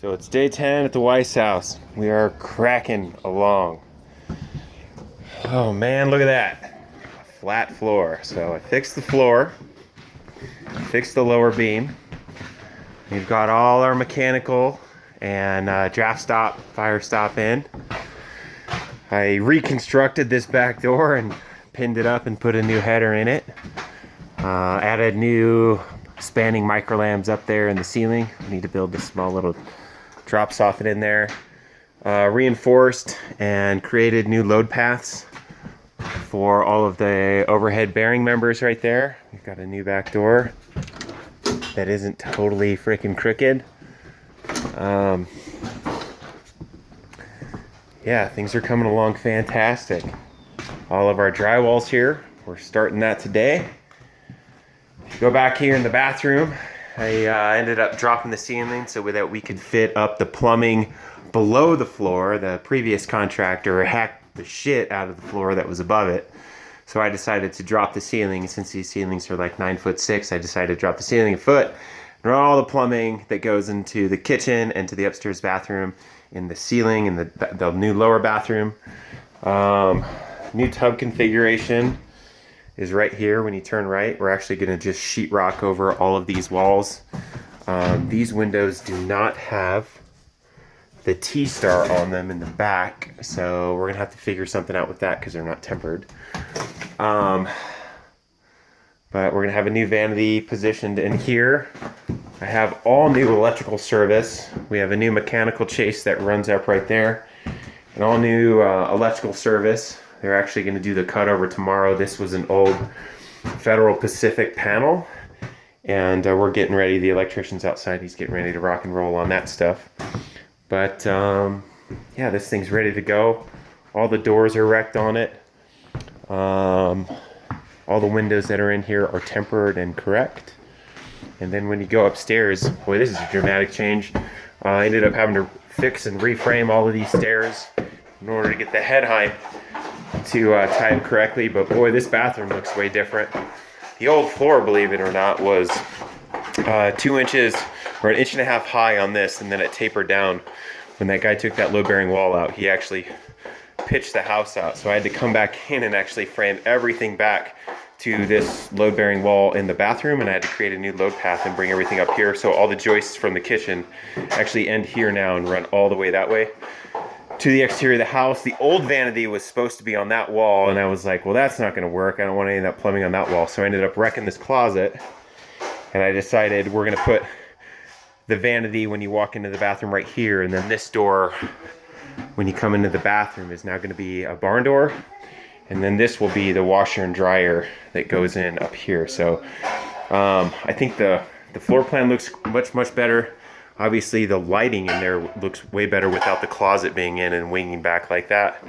So it's day 10 at the Weiss house. We are cracking along. Oh man, look at that. A flat floor. So I fixed the floor, fixed the lower beam. We've got all our mechanical and draft stop, fire stop in. I reconstructed this back door and pinned it up and put a new header in it. Added new spanning micro lambs up there in the ceiling. We need to build a small little drop soffit in there. Reinforced and created new load paths for all of the overhead bearing members right there. We've got a new back door that isn't totally freaking crooked. Yeah, things are coming along fantastic. All of our drywall's here. We're starting that today. Go back here in the bathroom. I ended up dropping the ceiling so that we could fit up the plumbing below the floor. The previous contractor hacked the shit out of the floor that was above it. So I decided to drop the ceiling. Since these ceilings are like 9'6", I decided to drop the ceiling a foot and run all the plumbing that goes into the kitchen and to the upstairs bathroom in the ceiling in the new lower bathroom. New tub configuration is right here. When you turn right, we're actually going to just sheetrock over all of these walls. These windows do not have the T-star on them in the back, so we're gonna have to figure something out with that because they're not tempered. But we're gonna have a new vanity positioned in here. I have all new electrical service. We have a new mechanical chase that runs up right there, and all new electrical service. They're actually going to do the cutover tomorrow. This was an old Federal Pacific panel, and we're getting ready. The electrician's outside. He's getting ready to rock and roll on that stuff. But yeah, this thing's ready to go. All the doors are wrecked on it. All the windows that are in here are tempered and correct. And then when you go upstairs, boy, this is a dramatic change. I ended up having to fix and reframe all of these stairs in order to get the head height to tie it correctly. But boy, this bathroom looks way different. The old floor, believe it or not, was 2 inches or 1.5 inches high on this, and then it tapered down. When that guy took that load-bearing wall out, he actually pitched the house out. So I had to come back in and actually frame everything back to this load-bearing wall in the bathroom, and I had to create a new load path and bring everything up here. So all the joists from the kitchen actually end here now and run all the way that way to the exterior of the house. The old vanity was supposed to be on that wall, and I was like, well, that's not going to work. I don't want any of that plumbing on that wall. So I ended up wrecking this closet, and I decided we're going to put the vanity when you walk into the bathroom right here, and then this door when you come into the bathroom is now going to be a barn door, and then this will be the washer and dryer that goes in up here. So I think the floor plan looks much better. Obviously the lighting in there looks way better without the closet being in and winging back like that.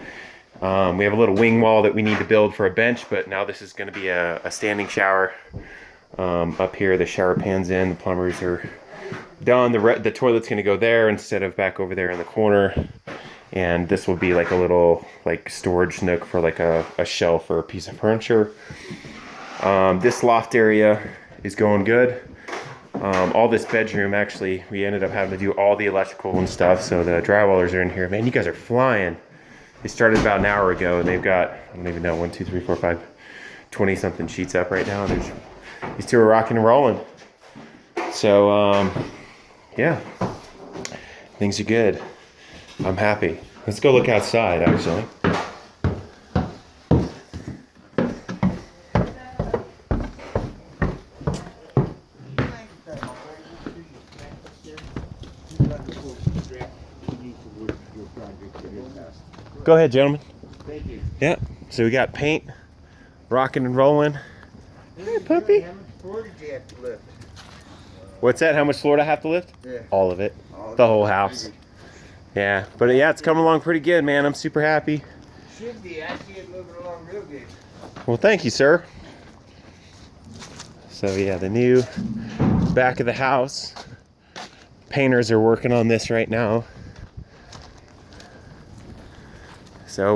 We have a little wing wall that we need to build for a bench, but now this is going to be a standing shower. Up here the shower pan's in, the plumbers are done. The toilet's going to go there instead of back over there in the corner. And this will be like a little storage nook for like a shelf or a piece of furniture. This loft area is going good. All this bedroom, actually, we ended up having to do all the electrical and stuff, so the drywallers are in here. Man, you guys are flying. They started about an hour ago, and they've got, I don't even know, 1, 2, 3, 4, 5, 20-something sheets up right now. These two are rocking and rolling. So, yeah, things are good. I'm happy. Let's go look outside, actually. Go ahead, gentlemen. Thank you. Yeah, so we got paint, rocking and rolling. Hey, puppy. How much floor did you have to lift? What's that? How much floor do I have to lift? Yeah. All of it. The whole house. Yeah, but yeah, it's coming along pretty good, man. I'm super happy. Should be. I see it moving along real good. Well, thank you, sir. So yeah, the new back of the house. Painters are working on this right now. So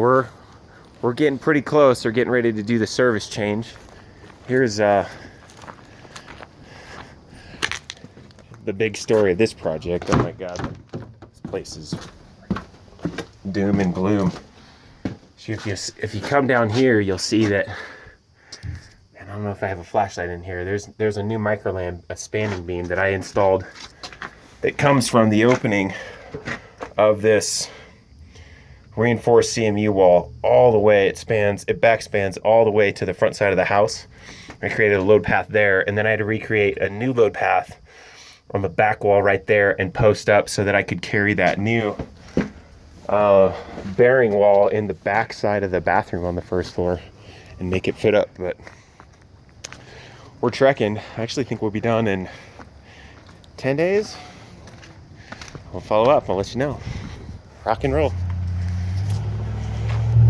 we're getting pretty close. They're getting ready to do the service change. Here's the big story of this project. Oh my God. place is doom and gloom. If you come down here, you'll see that, man, I don't know if I have a flashlight in here. There's a new microlamp, a spanning beam that I installed that comes from the opening of this reinforced CMU wall all the way. It backspans all the way to the front side of the house. I created a load path there, and then I had to recreate a new load path on the back wall right there and post up so that I could carry that new bearing wall in the back side of the bathroom on the first floor and make it fit up. But we're trekking. I actually think we'll be done in 10 days. We'll follow up. I'll let you know. Rock and roll.